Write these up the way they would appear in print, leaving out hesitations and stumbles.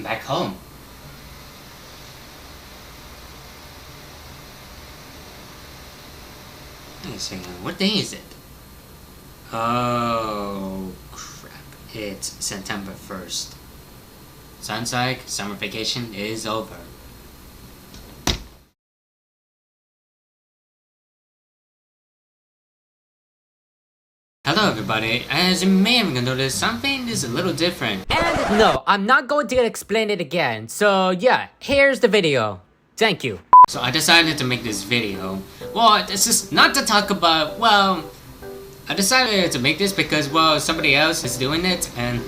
I'm back home. Wait a second, what day is it? Oh crap, it's September 1st. Sounds like summer vacation is over. Hello everybody, as you may have noticed, something is a little different. And no, I'm not going to explain it again. So yeah, here's the video. Thank you. So I decided to make this video. Well, this is not to talk about, I decided to make this because, somebody else is doing it, and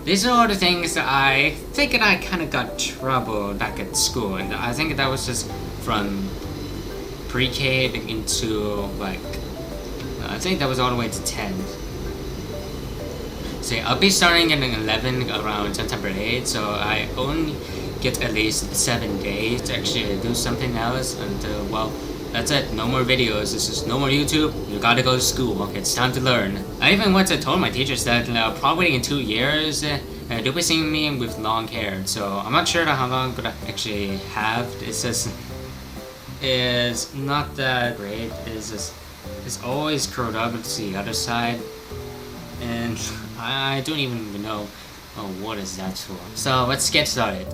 these are all the things that I think that I kind of got trouble back at school, and I think that was just from pre-K into, I think that was all the way to 10. So I'll be starting at 11 around September 8th, so I only get at least 7 days to actually do something else until, that's it. No more videos, this is no more YouTube, you gotta go to school, it's time to learn. I even once told my teachers that probably in 2 years, they'll be seeing me with long hair, so I'm not sure how long I'm gonna actually have. It's not that great, it's always curled up to the other side, and I don't even know what is that for. So let's get started.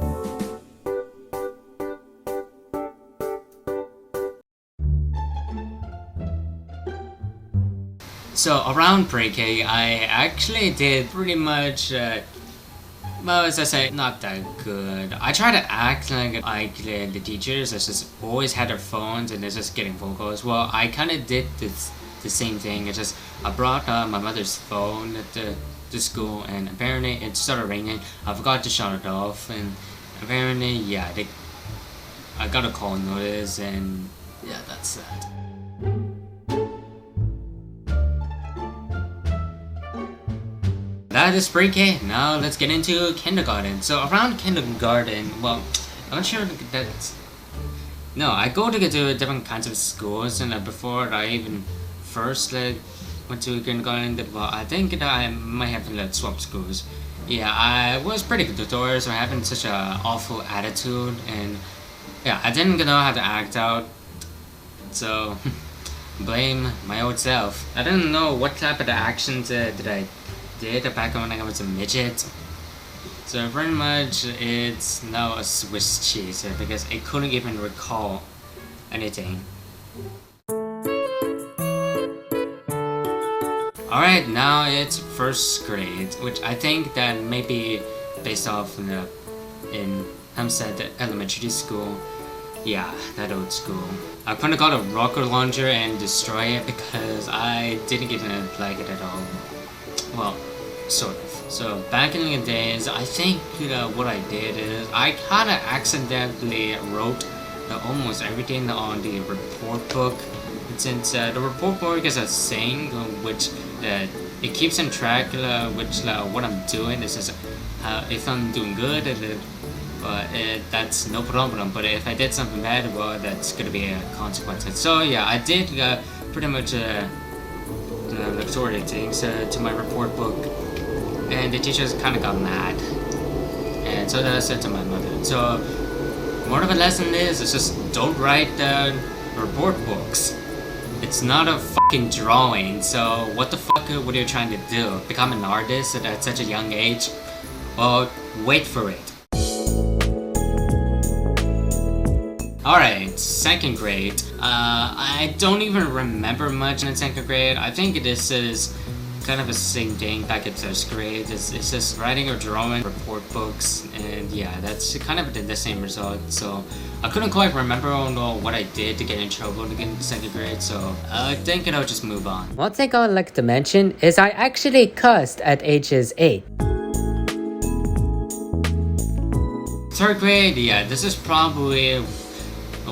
So around pre-K, I actually did pretty much, as I say, not that good. I try to act like the teachers that just always had their phones and they're just getting phone calls. Well, I kind of did the same thing. I brought my mother's phone at the school, and apparently it started ringing. I forgot to shut it off, and apparently, yeah, I got a call notice, and yeah, that's that. That is pre-K. Now let's get into kindergarten. So around kindergarten, I'm not sure that's... No, I go to different kinds of schools, and before I even first went to kindergarten, I think that I might have swapped schools. Yeah, I was pretty good tutors, so I having such a awful attitude, and yeah, I didn't know how to act out. So blame my old self. I didn't know what type of actions did I did back when I was a midget. So pretty much it's now a Swiss cheese because I couldn't even recall anything. Alright, now it's first grade, which I think that may be based off in Hempstead Elementary School. Yeah, that old school. I couldn't got a rocket launcher and destroy it because I didn't even like it at all. Well, sort of. So back in the days, I think what I did is I kind of accidentally wrote almost everything on the report book. Since the report book is a thing which it keeps in track what I'm doing. It's just if I'm doing good, that's no problem. But if I did something bad, that's gonna be a consequence. So yeah, I did pretty much sort of things to my report book, and the teachers kind of got mad, and so that I said to my mother. So more of a lesson is just don't write report books. It's not a fucking drawing, so what the fuck what are you trying to do? Become an artist at such a young age? Well, wait for it. Alright, second grade. I don't even remember much in second grade. I think this is kind of the same thing back at first grade. It's just writing or drawing report books, and yeah, that's kind of the same result. So I couldn't quite remember what I did to get in trouble to get into second grade, so I think I'll just move on. One thing I would like to mention is I actually cussed at ages 8. Third grade, yeah, this is probably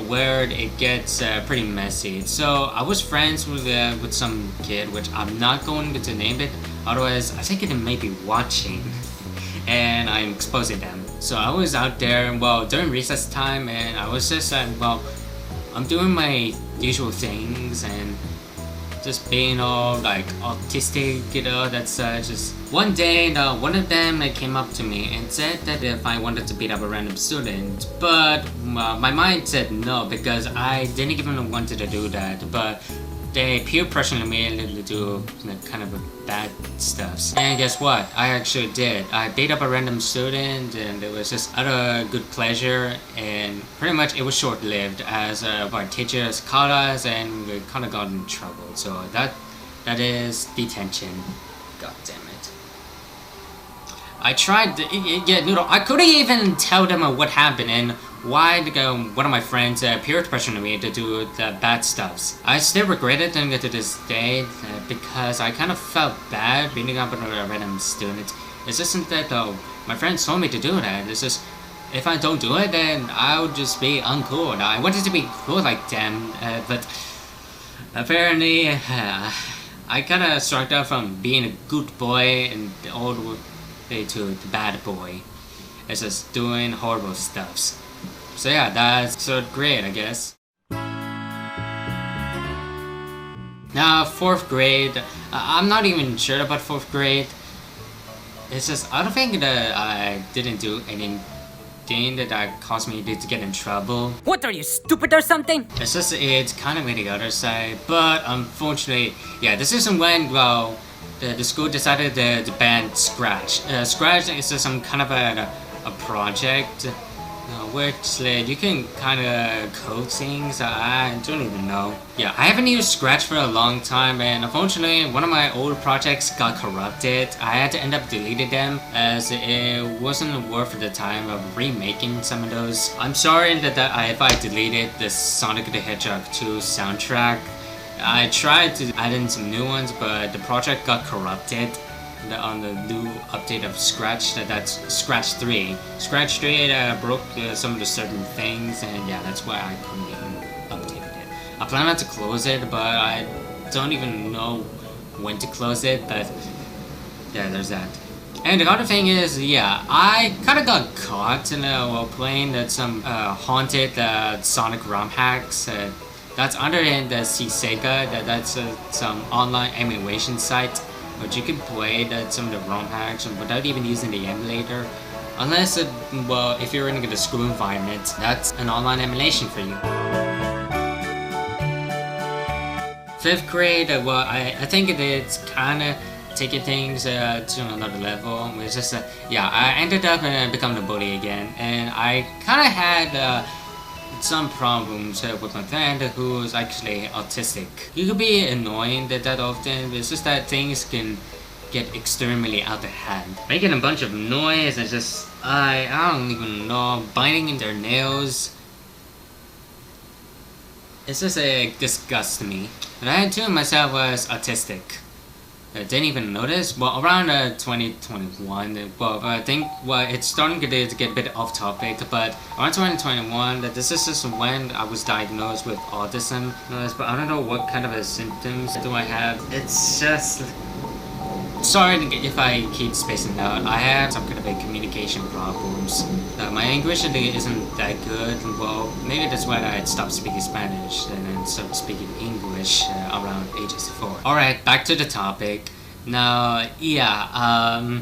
where it gets pretty messy. So I was friends with some kid, which I'm not going to name it, otherwise I think it may be watching and I'm exposing them. So I was out there during recess time, and I was just I'm doing my usual things, and just being all like autistic, that's just one day one of them came up to me and said that if I wanted to beat up a random student, but my mind said no because I didn't even wanted to do that, but they peer pressured me to do kind of bad stuff. And guess what? I actually did. I beat up a random student and it was just out of good pleasure, and pretty much it was short-lived as our teachers caught us and we kind of got in trouble. So that is detention. God damn it. I tried to, I couldn't even tell them what happened and why one of my friends peer pressured me to do the bad stuffs. I still regret it to this day because I kind of felt bad beating up a random student. It's just that my friends told me to do that. It's just if I don't do it, then I would just be uncool. I wanted to be cool like them, but apparently I kind of struck out from being a good boy and all the way to the bad boy. It's just doing horrible stuffs. So yeah, that's so great, I guess. Now, 4th grade, I'm not even sure about 4th grade. It's just, I don't think that I didn't do anything that caused me to get in trouble. What, are you stupid or something? It's just, it's kind of on the other side, but unfortunately, yeah, this isn't when, well, the school decided to ban Scratch. Scratch is just some kind of a project which you can kind of code things. I don't even know. Yeah, I haven't used Scratch for a long time, and unfortunately one of my old projects got corrupted. I had to end up deleting them as it wasn't worth the time of remaking some of those. I'm sorry that if I deleted the Sonic the Hedgehog 2 soundtrack. I tried to add in some new ones, but the project got corrupted on the new update of Scratch. That's Scratch 3. Scratch 3 broke some of the certain things, and yeah, that's why I couldn't even update it. I plan not to close it, but I don't even know when to close it, but yeah, there's that. And the other thing is, yeah, I kind of got caught while playing some haunted Sonic ROM hacks. That's under in the Sega. That's some online emulation site. But you can play some of the ROM hacks without even using the emulator. Unless, well, if you're in the school environment, that's an online emulation for you. 5th grade, well, I think it's kind of taking things to another level. It's just, yeah, I ended up becoming a bully again. And I kind of had some problems with my friend who's actually autistic. You could be annoying that often, it's just that things can get extremely out of hand. Making a bunch of noise and just, I don't even know, biting in their nails. It's just disgusts me. And I had to myself was autistic. I didn't even notice. Well, around 2021, well, I think, well, it's starting to get a bit off topic, but around 2021, this is just when I was diagnosed with autism. But I don't know what kind of symptoms do I have. It's just, sorry if I keep spacing out. I have some kind of communication problems. My English isn't that good. Well, maybe that's why I stopped speaking Spanish and then started speaking English around ages 4. Alright, back to the topic. Now, yeah,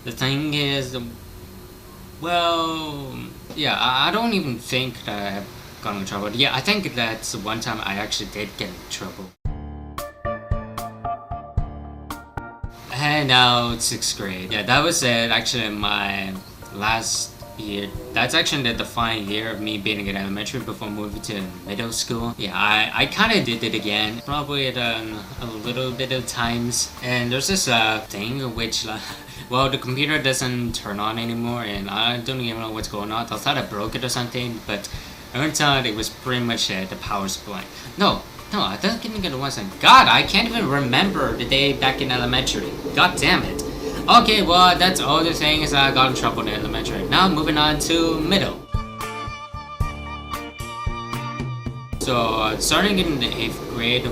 the thing is, well, yeah, I don't even think that I have gotten in trouble. Yeah, I think that's one time I actually did get in trouble. And now it's 6th grade. Yeah, that was it. Actually, my last year. That's actually the defining year of me being in elementary before moving to middle school. Yeah, I kind of did it again. Probably at a little bit of times. And there's this thing which, well, the computer doesn't turn on anymore, and I don't even know what's going on. I thought I broke it or something, but it turns out it was pretty much the power supply. No, I don't think it wasn't. God, I can't even remember the day back in elementary. God damn it. Okay, well, that's all the things I got in trouble in elementary. Now moving on to middle. So starting in the 8th grade,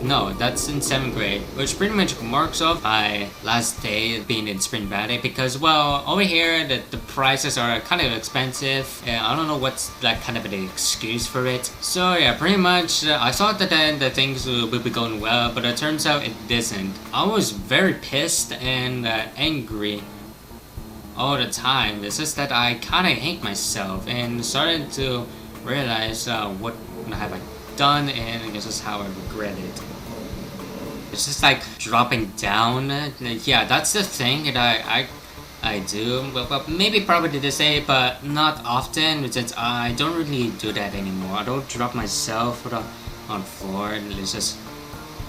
no, that's in 7th grade, which pretty much marks off my last day being in Spring Valley because, well, over here the prices are kind of expensive and I don't know what's like kind of an excuse for it. So yeah, pretty much I thought that then the things would be going well, but it turns out it didn't. I was very pissed and angry all the time. It's just that I kind of hate myself and started to realize what have I done, and this is how I regret it. It's just like dropping down. Yeah, that's the thing that I do. Well, maybe probably to say, but not often. Since I don't really do that anymore. I don't drop myself on the floor and just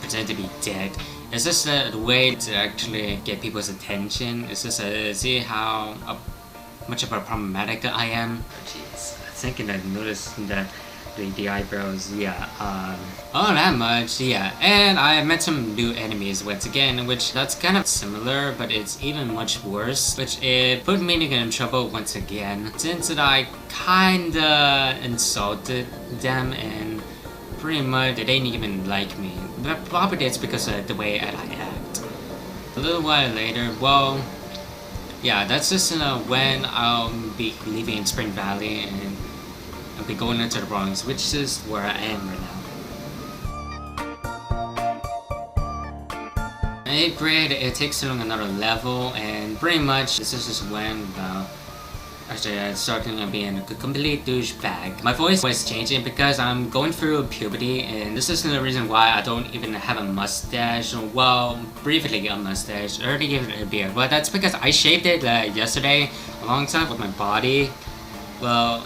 pretend to be dead. It's just a way to actually get people's attention. It's just see how much of a problematic I am. Jeez, I think I noticed that the eyebrows, yeah, oh, that much, yeah. And I met some new enemies once again, which that's kind of similar, but it's even much worse, which it put me in trouble once again, since I kinda insulted them and pretty much they didn't even like me. But probably it's because of the way I act. A little while later, well, yeah, that's just when I'll be leaving in Spring Valley and I'll be going into the Bronx, which is where I am right now. In 8th grade, it takes along another level, and pretty much this is just when actually I started being a complete douchebag. My voice was changing because I'm going through puberty, and this is the reason why I don't even have a mustache. Well, briefly a mustache, already even a beard, but that's because I shaved it yesterday alongside with my body. Well,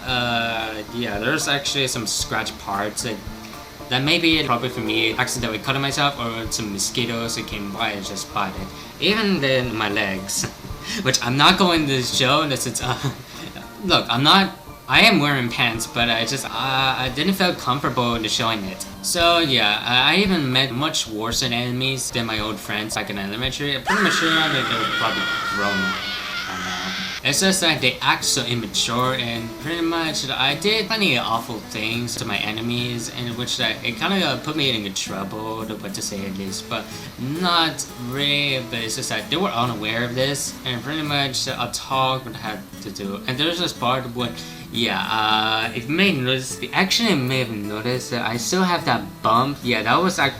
yeah, there's actually some scratch parts that maybe probably for me accidentally cutting myself, or some mosquitoes that came by and just bite it. Even then my legs, which I'm not going to show. This is look, I am wearing pants, but I didn't feel comfortable in showing it. So yeah, I even met much worse enemies than my old friends back in elementary. I'm pretty much sure that they're probably grown by now. It's just that they act so immature, and pretty much I did plenty of awful things to my enemies, and which it kind of put me in trouble, what to say at least, but not really. But it's just that they were unaware of this, and pretty much a talk would have to do. And there's this part where, yeah, if you may notice, actually may have noticed that I still have that bump. Yeah, that was like,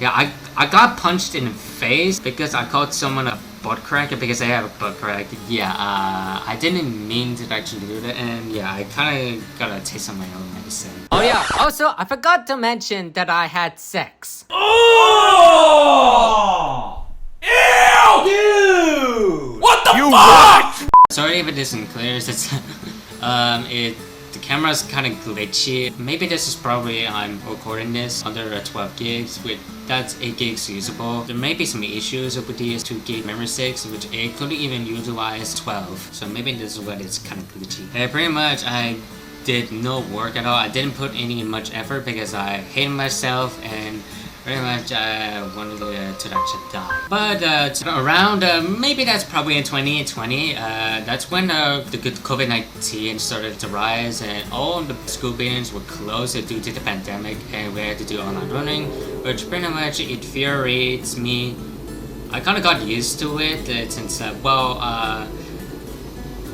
yeah, I got punched in the face because I called someone a butt crack because I have a butt crack. Yeah, I didn't mean to actually do that, and yeah, I kind of got a taste of my own medicine. Oh yeah, also, I forgot to mention that I had sex. Oh! Ew! Dude! What the fuck? What? Sorry if it isn't clear, it's the camera's kind of glitchy. Maybe this is probably I'm recording this under 12 gigs with that's 8 gigs usable. There may be some issues with these 2 gig memory sticks, which it couldn't even utilize 12. So maybe this is what it's kind of glitchy. Pretty much I did no work at all. I didn't put any much effort because I hated myself and pretty much I wanted to actually die. But around, maybe that's probably in 2020, that's when the COVID-19 started to rise and all the school buildings were closed due to the pandemic and we had to do online learning, which pretty much infuriates me. I kind of got used to it since,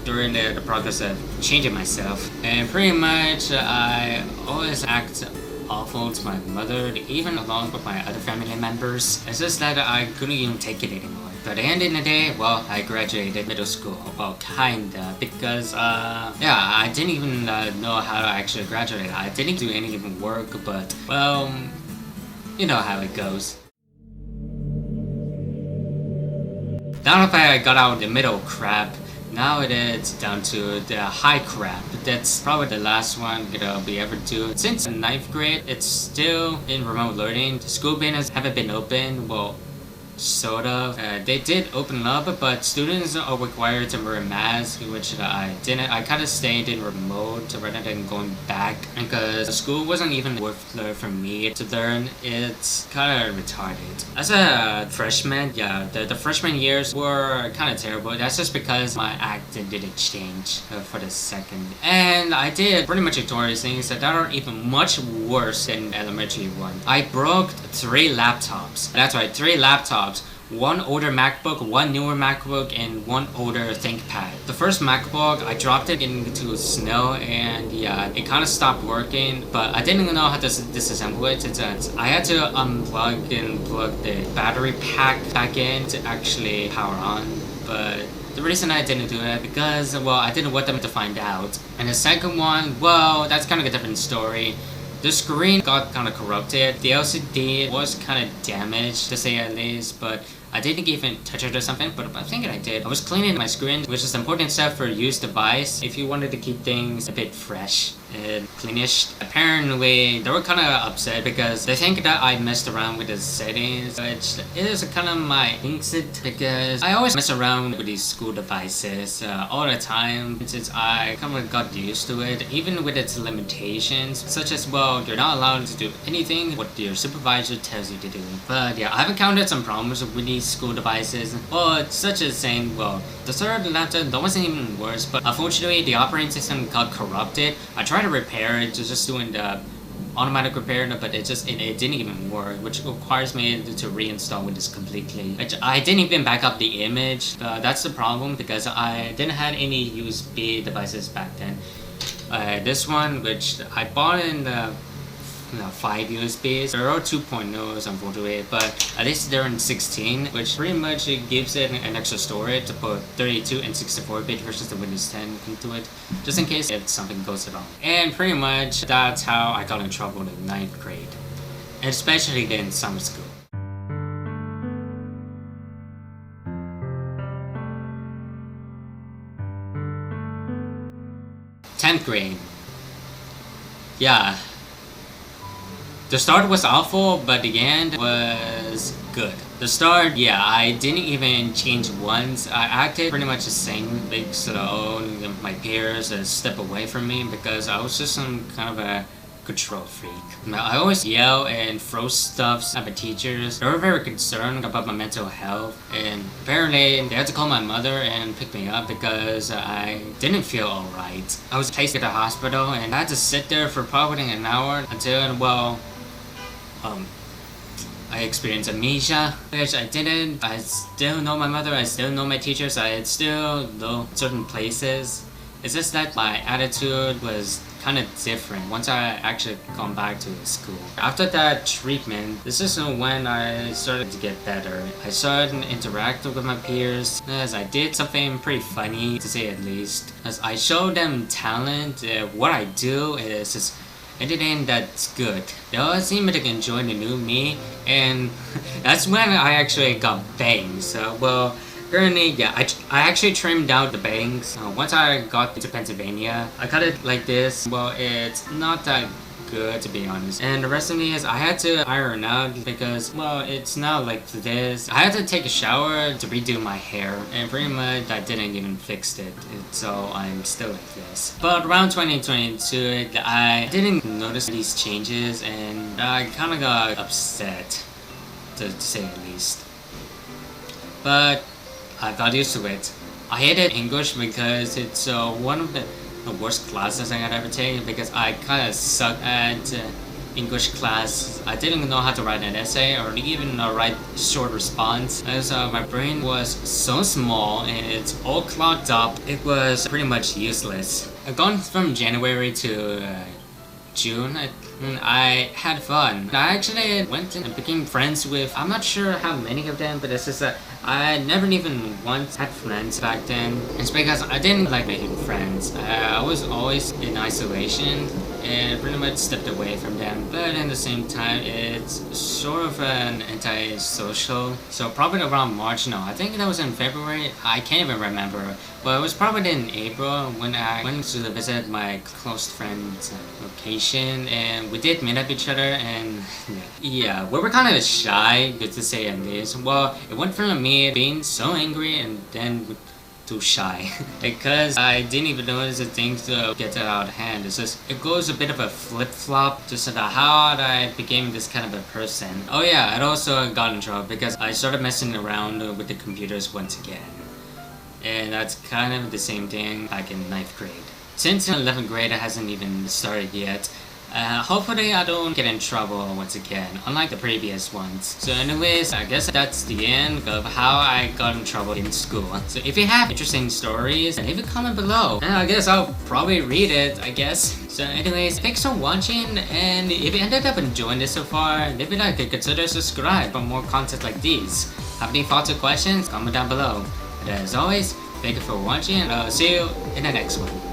during the progress of changing myself. And pretty much I always act awful to my mother, even along with my other family members. It's just that I couldn't even take it anymore. But at the end of the day, well, I graduated middle school. Well, kinda, because, yeah, I didn't even know how to actually graduate. I didn't do any even work, but, well, you know how it goes. Now if I got out of the middle crap, now it is down to the high crap. That's probably the last one I'll be ever do. Since 9th grade, it's still in remote learning. The school buildings haven't been open. Well, sort of. They did open up, but students are required to wear a mask, which I didn't. I kind of stayed in remote rather than going back because the school wasn't even worth it for me to learn. It's kind of retarded. As a freshman, yeah, the freshman years were kind of terrible. That's just because my acting didn't change for the second. And I did pretty much notorious things that are even much worse than elementary one. I broke 3 laptops. That's right, 3 laptops. 1 older MacBook, 1 newer MacBook, and 1 older ThinkPad. The first MacBook, I dropped it into snow and yeah, it kind of stopped working, but I didn't know how to disassemble it. I had to unplug and plug the battery pack back in to actually power on, but the reason I didn't do it because, well, I didn't want them to find out. And the second one, well, that's kind of a different story. The screen got kind of corrupted. The LCD was kind of damaged, to say at least, but I didn't even touch it or something, but I think I did. I was cleaning my screen, which is an important step for a used device if you wanted to keep things a bit fresh and cleanish. Apparently, they were kind of upset because they think that I messed around with the settings, which is kind of my exit because I always mess around with these school devices all the time since I kind of got used to it, even with its limitations, such as, well, you're not allowed to do anything what your supervisor tells you to do. But yeah, I've encountered some problems with these school devices. Well, such as saying, well, the third laptop, that wasn't even worse, but unfortunately the operating system got corrupted. I tried to repair it, just doing the automatic repair, but it didn't even work, which requires me to reinstall Windows completely. Which I didn't even back up the image. That's the problem because I didn't have any USB devices back then. This one, which I bought in the 5 USBs. There are 2.0s unfortunately, but at least they're in 16, which pretty much gives it an extra storage to put 32 and 64-bit versus the Windows 10 into it, just in case if something goes wrong. And pretty much that's how I got in trouble in 9th grade, and especially in summer school. Tenth grade. Yeah. The start was awful, but the end was good. The start, yeah, I didn't even change once. I acted pretty much the same, like slow, my peers step away from me because I was just some kind of a control freak. I always yell and throw stuff at my teachers. They were very concerned about my mental health, and apparently they had to call my mother and pick me up because I didn't feel alright. I was placed at the hospital and I had to sit there for probably an hour until, well, I experienced amnesia, which I didn't. I still know my mother, I still know my teachers, I still know certain places. It's just that my attitude was kind of different once I actually gone back to school. After that treatment, this is when I started to get better. I started interacting with my peers as I did something pretty funny, to say at least. As I showed them talent, what I do is just anything that's good. They all seem to enjoy the new me, and that's when I actually got bangs. So, well, currently, yeah, I actually trimmed out the bangs. Once I got to Pennsylvania, I cut it like this. Well, it's not that good, to be honest. And the rest of me is I had to iron out because, well, it's not like this. I had to take a shower to redo my hair, and pretty much I didn't even fix it, so I'm still like this. But around 2022, I didn't notice these changes, and I kind of got upset, to say at least. But I got used to it. I hated English because it's one of the worst classes I had ever taken because I kind of sucked at English class. I didn't know how to write an essay or even write short response, as my brain was so small and it's all clogged up. It was pretty much useless. I've gone from January to June. I had fun. I actually went and became friends with, I'm not sure how many of them, but it's just that I never even once had friends back then. It's because I didn't like making friends. I was always in isolation and pretty much stepped away from them. But at the same time, it's sort of an anti-social. So probably around March, no, I think that was in February. I can't even remember. But it was probably in April when I went to visit my close friend's location, and we did meet up each other, and yeah. Yeah, we were kind of shy, good to say at least. Well, it went from me being so angry and then too shy because I didn't even notice the things get out of hand. It's just, it goes a bit of a flip-flop just about how I became this kind of a person. Oh yeah, it also got in trouble because I started messing around with the computers once again. And that's kind of the same thing back in 9th grade. Since 11th grade hasn't even started yet, hopefully I don't get in trouble once again, unlike the previous ones. So anyways, I guess that's the end of how I got in trouble in school. So if you have interesting stories, leave a comment below. And I guess I'll probably read it, I guess. So anyways, thanks for watching, and if you ended up enjoying this so far, leave a like and consider subscribe for more content like these. Have any thoughts or questions? Comment down below. And as always, thank you for watching, and I'll see you in the next one.